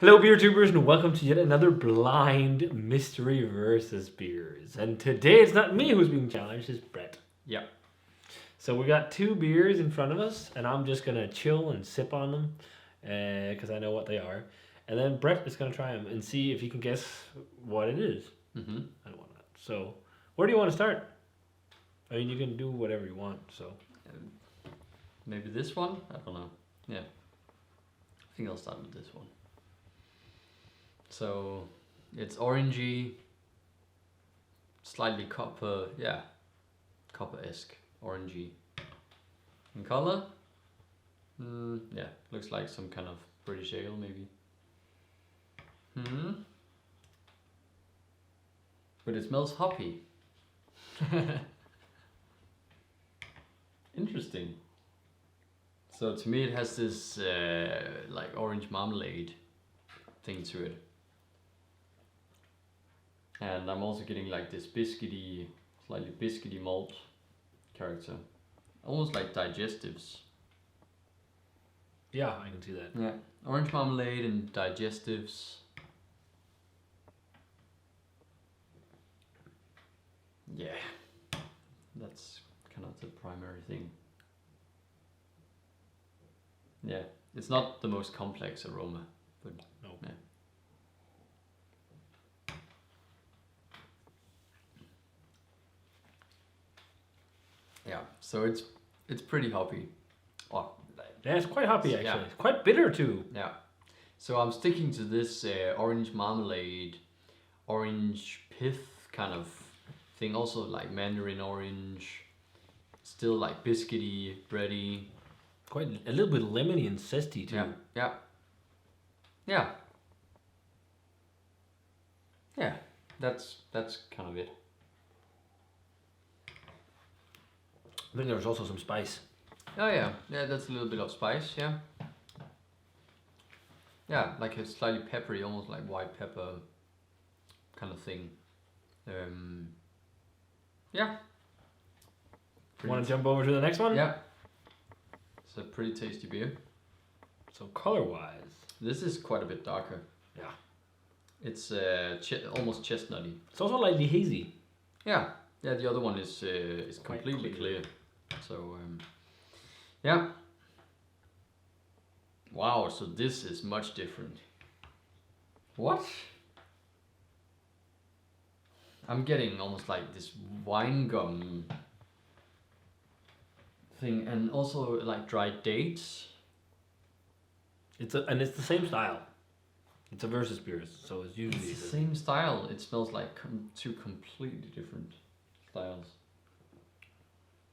Hello, beer tubers, and welcome to yet another blind mystery versus beers. And today it's not me who's being challenged; it's Brett. Yeah. So we got two beers in front of us, and I'm just gonna chill and sip on them, because I know what they are. And then Brett is gonna try them and see if he can guess what it is Mm-hmm. and whatnot. So, where do you want to start? I mean, you can do whatever you want. So, Maybe this one? I don't know. Yeah. I think I'll start with this one. So it's orangey, slightly copper, yeah, copper-esque, orangey. In color? Yeah, looks like some kind of British ale maybe. But it smells hoppy. Interesting. So to me it has this like orange marmalade thing to it. And I'm also getting like this biscuity, slightly biscuity malt character. Almost like digestives. yeah, I can see that. Yeah. Orange marmalade and digestives. Yeah. That's kind of the primary thing. Yeah. It's not the most complex aroma, but No. yeah. Yeah, so it's pretty hoppy. Oh, Yeah, it's quite hoppy Yeah. actually. It's quite bitter too. yeah. So I'm sticking to this orange marmalade, orange pith kind of thing. Also like mandarin orange, still like biscuity, bready. Quite a little bit lemony and zesty too. Yeah, yeah, yeah, yeah. That's kind of it. I think there's also some spice. Oh yeah, yeah. That's a little bit of spice. Yeah. Yeah, like a slightly peppery, almost like white pepper kind of thing. Yeah. Want to jump over to the next one? Yeah. It's a pretty tasty beer. So color-wise, This is quite a bit darker. yeah, It's almost chestnutty. it's also lightly hazy. Yeah. Yeah. The other one is Quite completely clear. clear. So yeah. Wow. So this is much different. What? I'm getting almost like this wine gum thing, and also like dried dates. It's the same style. It's a versus beers, so it's usually It's the same style. It smells like two completely different styles.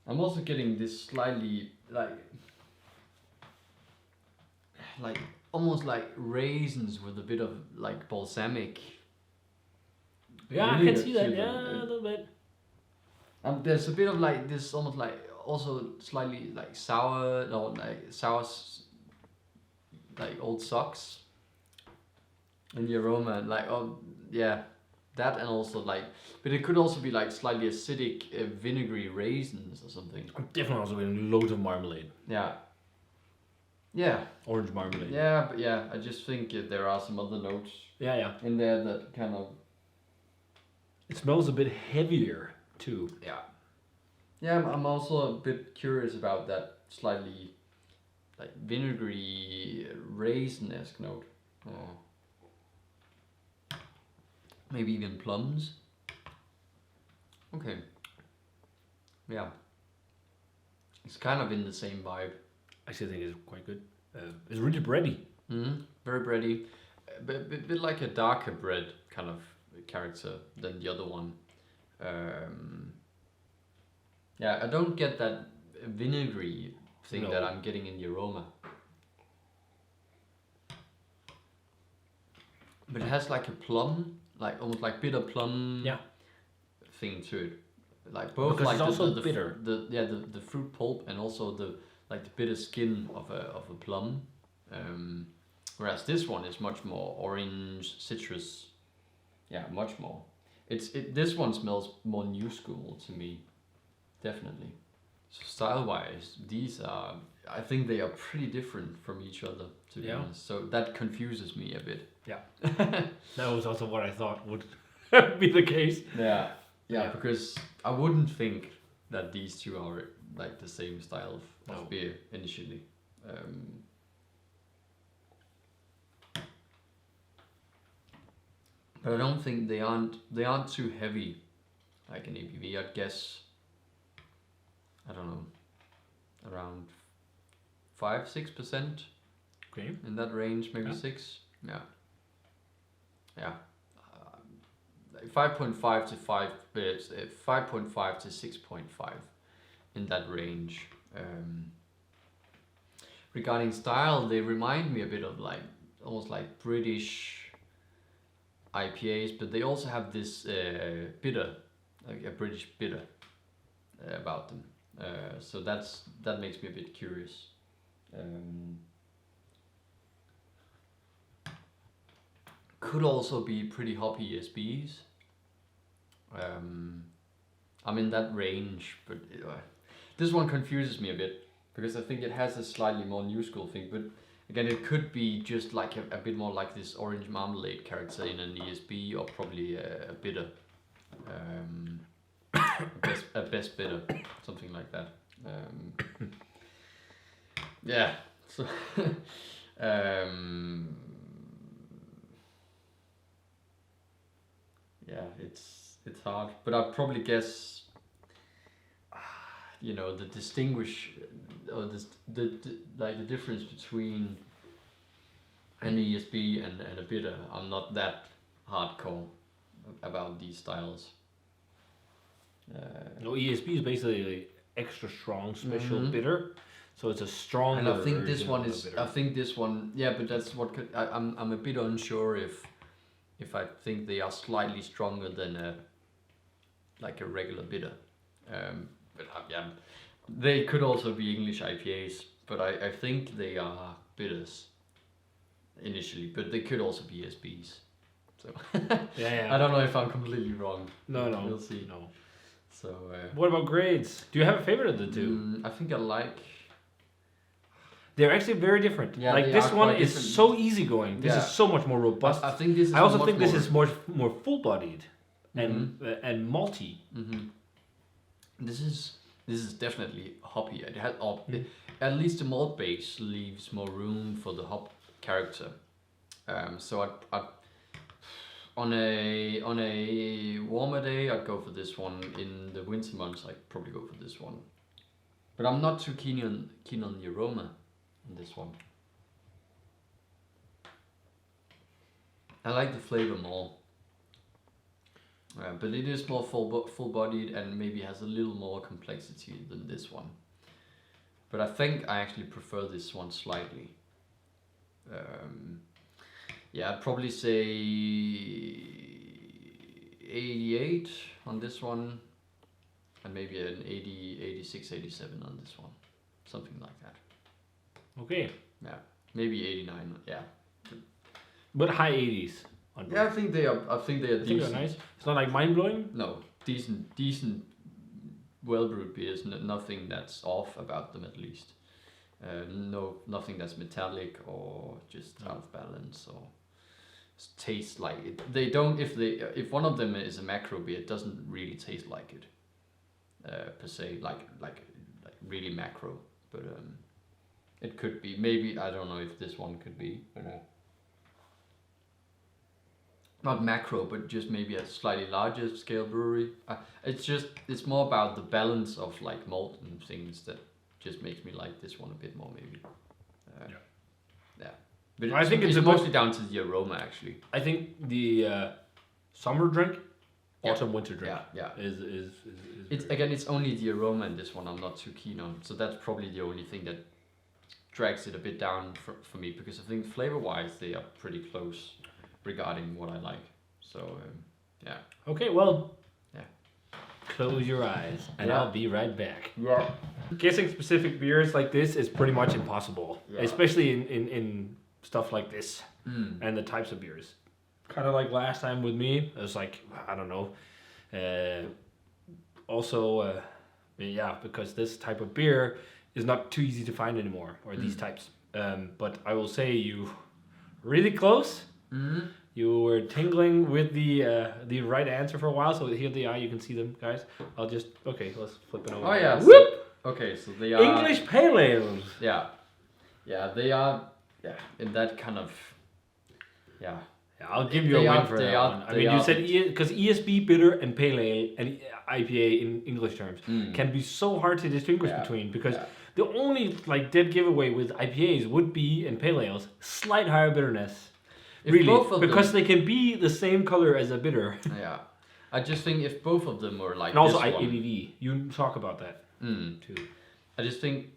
I'm also getting this slightly like almost like raisins with a bit of like balsamic. yeah, I Really can see that. good. Yeah, a little bit. There's a bit of like this almost like also slightly like sour, no, like sour, like old socks in the aroma. Like, oh yeah, that, and also like, but it could also be like slightly acidic, vinegary raisins or something. I'm definitely also getting loads of marmalade, Yeah. Yeah. orange marmalade. Yeah, but yeah, I just think there are some other notes Yeah. in there that kind of. It smells a bit heavier too. Yeah. Yeah, I'm also a bit curious about that slightly like vinegary raisin-esque note. Oh. Maybe even plums. Okay. Yeah. It's kind of in the same vibe. I still think it's quite good. It's really bready. Very bready. A bit like a darker bread kind of character than the other one. Yeah, I don't get that vinegary thing No. that I'm getting in the aroma. But it has like a plum, like almost like bitter plum Yeah. thing to it. Like both Because like it's also the bitter. The fruit pulp, and also the like the bitter skin of a plum. Whereas this one is much more orange, citrus. Yeah, much more. This one smells more new school to me. Definitely. So style-wise, I think they are pretty different from each other, to be honest. So that confuses me a bit. Yeah. That was also what I thought would be the case. Yeah, because I wouldn't think that these two are like the same style of beer initially. But I don't think they aren't too heavy, like an ABV. I'd guess, I don't know, around 5-6%. Okay. In that range, maybe Yeah. 6. Yeah. 5.5 to 5.5 to 6.5 in that range. Regarding style, they remind me a bit of like almost like British IPAs, but they also have this bitter, like a British bitter about them. So that makes me a bit curious. Could also be pretty hoppy ESBs. I'm in that range, but this one confuses me a bit because I think it has a slightly more new school thing. But again, it could be just like a bit more like this orange marmalade character in an ESB, or probably a bitter, a best bitter, something like that. Yeah. So. Yeah, it's hard, but I'd probably guess, the distinguish, or the like the difference between an ESB and a bitter. I'm not that hardcore about these styles. No, ESB is basically extra strong special bitter, so it's a stronger. And I think this version one of is. the bitter. I think this one. Yeah, but that's what I'm a bit unsure if I think they are slightly stronger than a regular bitter. But yeah, they could also be English IPAs, but I think they are bitters initially, but they could also be SBs. So Yeah. I don't know if I'm completely wrong. No. We'll see. No. So What about grades? Do you have a favorite of the two? I think I like. They're actually very different. Yeah, like they this are one quite is different. so easygoing. This is so much more robust. I think this is. I also much think this more, is more full-bodied and malty. This is definitely hoppy. It has at least the malt base leaves more room for the hop character. So I on a warmer day I'd go for this one. In the winter months I'd probably go for this one. But I'm not too keen on the aroma in this one. I like the flavor more. But it is more full-bodied and maybe has a little more complexity than this one. But I think I actually prefer this one slightly. Yeah, I'd probably say 88 on this one, and maybe an 80, 86, 87 on this one. Something like that. Okay. Yeah, maybe 89, yeah. But high 80s. On Yeah, I think they are. I think they are I think decent. they're nice. It's not like mind blowing. No, decent, well-brewed beers. Nothing that's off about them, at least. Nothing that's metallic or just out of balance or tastes like it. They don't. If one of them is a macro beer, it doesn't really taste like it. Per se, like really macro, but it could be. Maybe I don't know if this one could be, but. Not macro, but just maybe a slightly larger scale brewery. It's more about the balance of like malt and things that just makes me like this one a bit more, maybe. Yeah. But I think it's mostly down to the aroma, actually. I think the summer drink, autumn winter drink. Yeah. Is It's only the aroma in this one I'm not too keen on. So that's probably the only thing that drags it a bit down for me, because I think flavor wise they are pretty close regarding what I like. So yeah. Okay, well. Yeah. Close your eyes and Yeah. I'll be right back. Yeah. Guessing specific beers like this is pretty much impossible, especially in stuff like this and the types of beers. Kind of like last time with me, it was like, I don't know. Also, Yeah, because this type of beer is not too easy to find anymore, or these types. But I will say you really close. Mm. You were tingling with the right answer for a while. So here they are. You can see them, guys. Let's flip it over. Oh yeah. Whoop! Okay, so they are English pale ales. Yeah, yeah, they are. Yeah, in that kind of. Yeah. Yeah, I'll give you a win for that one. I mean, you said because ESB bitter and pale ale and IPA in English terms can be so hard to distinguish between because the only like dead giveaway with IPAs would be and pale ales slight higher bitterness. If really, both of because them, they can be the same color as a bitter. Yeah, I just think if both of them were like and also this one, ABV. You talk about that too. I just think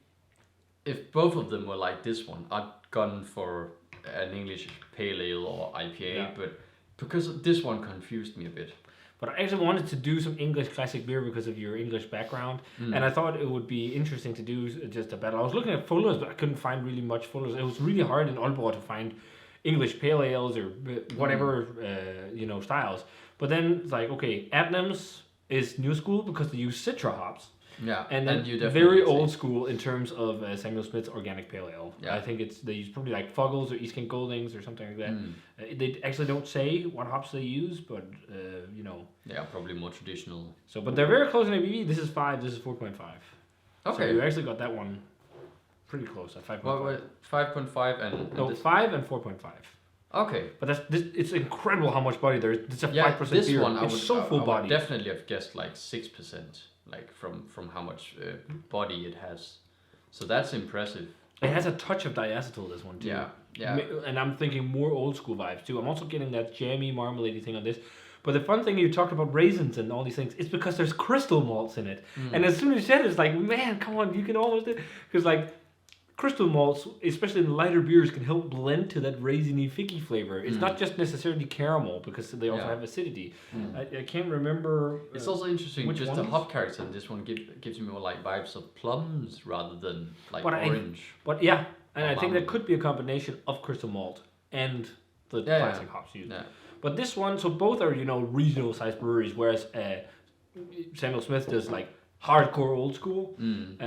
if both of them were like this one, I'd gone for an English pale ale or IPA, but because this one confused me a bit. But I actually wanted to do some English classic beer because of your English background, and I thought it would be interesting to do just a battle. I was looking at Fullers, but I couldn't find really much Fullers. It was really hard in Aalborg to find English pale ales or whatever styles. But then it's like, okay, Adnams is new school because they use Citra hops. Yeah, and then you definitely very old school in terms of Samuel Smith's organic pale ale. Yeah. I think they use probably like Fuggles or East Kent Goldings or something like that. They actually don't say what hops they use, but Yeah, probably more traditional. So, but they're very close in ABV. This is 5. This is 4.5. Okay, so you actually got that one pretty close at 5.5. What 5.5 and no, this? 5 and 4.5. Okay. But it's incredible how much body there is. It's a 5% this beer. one It's so full I body. would definitely have guessed like 6%, like from how much body it has. So that's impressive. It has a touch of diacetyl, this one too. Yeah. And I'm thinking more old school vibes too. I'm also getting that jammy marmalade thing on this. But the fun thing, you talked about raisins and all these things, it's because there's crystal malts in it. And as soon as you said it, it's like, man, come on, you can almost do it. Because like crystal malts, especially in lighter beers, can help blend to that raisiny, figgy flavor. It's not just necessarily caramel because they also have acidity. I can't remember. It's also interesting, which just ones? the hop character in this one gives me more like vibes of plums rather than like But orange. But yeah, and I think that lemon. could be a combination of crystal malt and the classic hops used. Yeah. But this one, so both are regional sized breweries, whereas Samuel Smith does like hardcore old school, and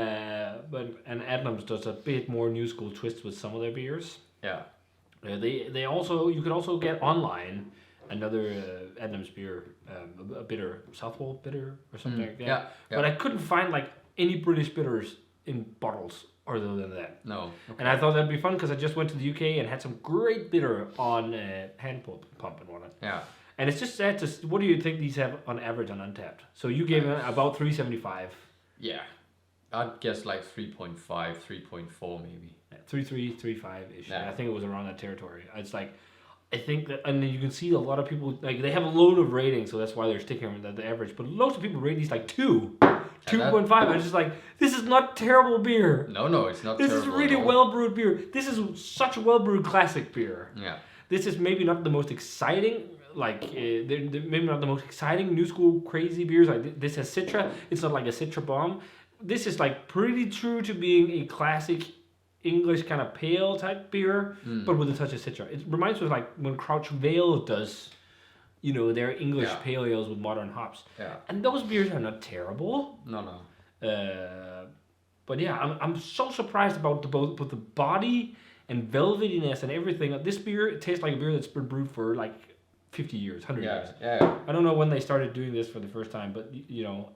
Adnams does a bit more new school twist with some of their beers. Yeah. They also, you could also get online another Adnams beer, a bitter Southwold bitter or something like that. Yeah. But I couldn't find like any British bitters in bottles other than that. No. Okay. And I thought that'd be fun because I just went to the UK and had some great bitter on hand pump and whatnot. Yeah. And it's just sad to. What do you think these have on average on Untapped? So you gave it about 3.75. Yeah. I'd guess like 3.5, 3.4 maybe. 3.3, 3.5 ish. Yeah. I think it was around that territory. It's like, I think that, and then you can see a lot of people like they have a load of ratings, so that's why they're sticking with the average. But loads of people rate these like 2.5. I'm just like, this is not terrible beer. No, it's not. This is really well brewed beer. This is such a well brewed classic beer. Yeah. This is maybe not the most exciting, they're maybe not the most exciting new school crazy beers. Like this has Citra. It's not like a Citra bomb. This is like pretty true to being a classic English kind of pale type beer, but with a touch of Citra. It reminds me of like when Crouch Vale does, their English pale ales with modern hops. Yeah. And those beers are not terrible. No. But yeah, I'm so surprised about both the body and velvetiness and everything. This beer, it tastes like a beer that's been brewed for like 50 years, 100 years. Yeah. I don't know when they started doing this for the first time, but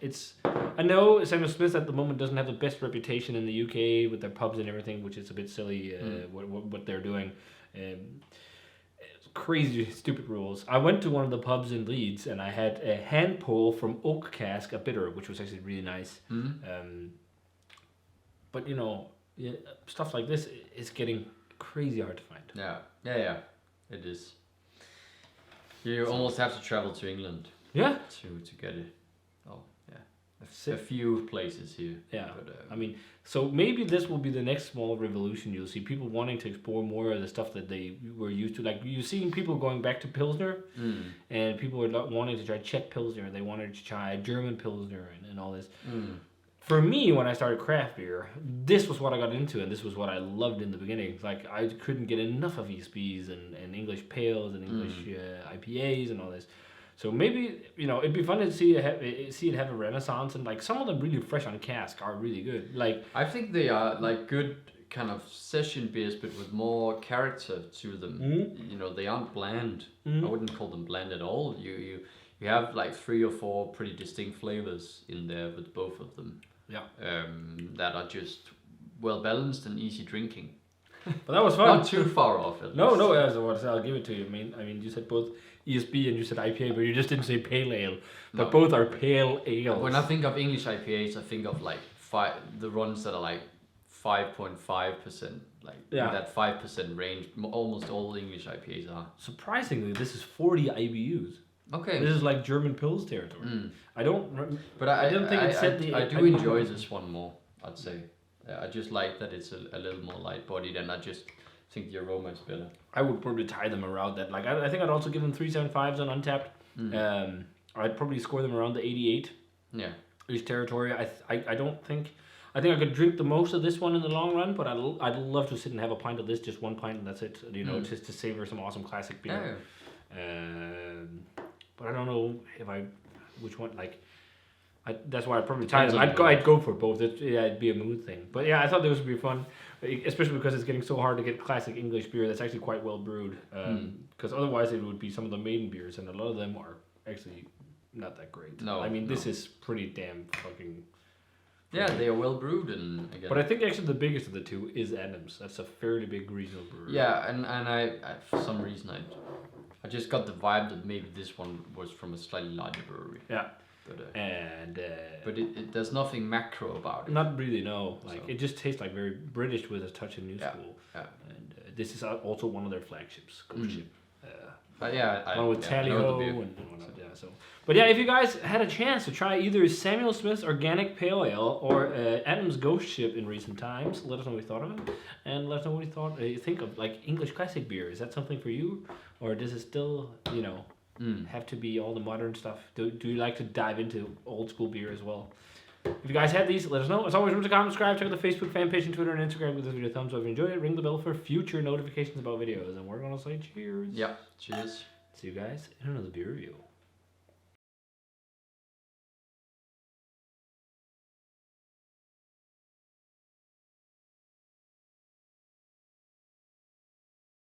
it's. I know Samuel Smith at the moment doesn't have the best reputation in the UK with their pubs and everything, which is a bit silly. What they're doing. Crazy stupid rules. I went to one of the pubs in Leeds and I had a hand pull from Oak Cask, a bitter, which was actually really nice. But stuff like this is getting crazy hard to find. Yeah. It is. You almost have to travel to England. Yeah. To get it. Oh yeah. A few places here. Yeah. But, I mean, so maybe this will be the next small revolution. You'll see people wanting to explore more of the stuff that they were used to. Like you're seeing people going back to Pilsner, and people are not wanting to try Czech Pilsner. They wanted to try German Pilsner and all this. For me, when I started craft beer, this was what I got into, and this was what I loved in the beginning. Like I couldn't get enough of ESBs and English pales and English IPAs and all this. So maybe it'd be fun to see it have a renaissance, and like some of them really fresh on cask are really good. Like I think they are like good kind of session beers, but with more character to them. They aren't bland. I wouldn't call them bland at all. You have like 3 or 4 pretty distinct flavors in there with both of them. Yeah. That are just well balanced and easy drinking. But that was fun. Not too far off it. No, I'll give it to you. I mean, you said both ESB and you said IPA, but you just didn't say pale ale. But both are pale ales. When I think of English IPAs, I think of like the ones that are like 5.5%, like in that 5% range. Almost all English IPAs are. Surprisingly, this is 40 IBUs. Okay. This is like German Pils territory. I don't. But I don't think it said I do enjoy this one more. I'd say. I just like that it's a little more light-bodied, and I just think the aroma is better. I would probably tie them around that. Like I think I'd also give them 3.75s on Untapped. I'd probably score them around the 88. Yeah. Each territory. I don't think. I think I could drink the most of this one in the long run, but I'd love to sit and have a pint of this, just one pint, and that's it. Just to savor some awesome classic beer. But I don't know which one. Like, that's why I probably tie them. I'd go for both. It'd be a mood thing. But yeah, I thought this would be fun, especially because it's getting so hard to get classic English beer that's actually quite well brewed. Because otherwise it would be some of the maiden beers, and a lot of them are actually not that great. No, I mean this is pretty damn fucking. Yeah, they are well brewed, and again. But I think actually the biggest of the two is Adams. That's a fairly big regional brewery. Yeah, and I for some reason I just got the vibe that maybe this one was from a slightly larger brewery. Yeah. But there's nothing macro about it. Not really, no. Like it just tastes like very British with a touch of new school. Yeah. And this is also one of their flagships, Ghost Ship. Along with Tally-Ho and whatnot. Yeah. So, but yeah, if you guys had a chance to try either Samuel Smith's Organic Pale Ale or Adam's Ghost Ship in recent times, let us know what you thought of it, and let us know what you think of like English classic beer. Is that something for you, or does it still have to be all the modern stuff? Do you like to dive into old school beer as well? If you guys had these, let us know. As always, remember to comment, subscribe, check out the Facebook fan page and Twitter and Instagram. Give this video a thumbs up if you enjoyed it. Ring the bell for future notifications about videos. And we're going to say cheers. Yeah, cheers. See you guys in another beer review.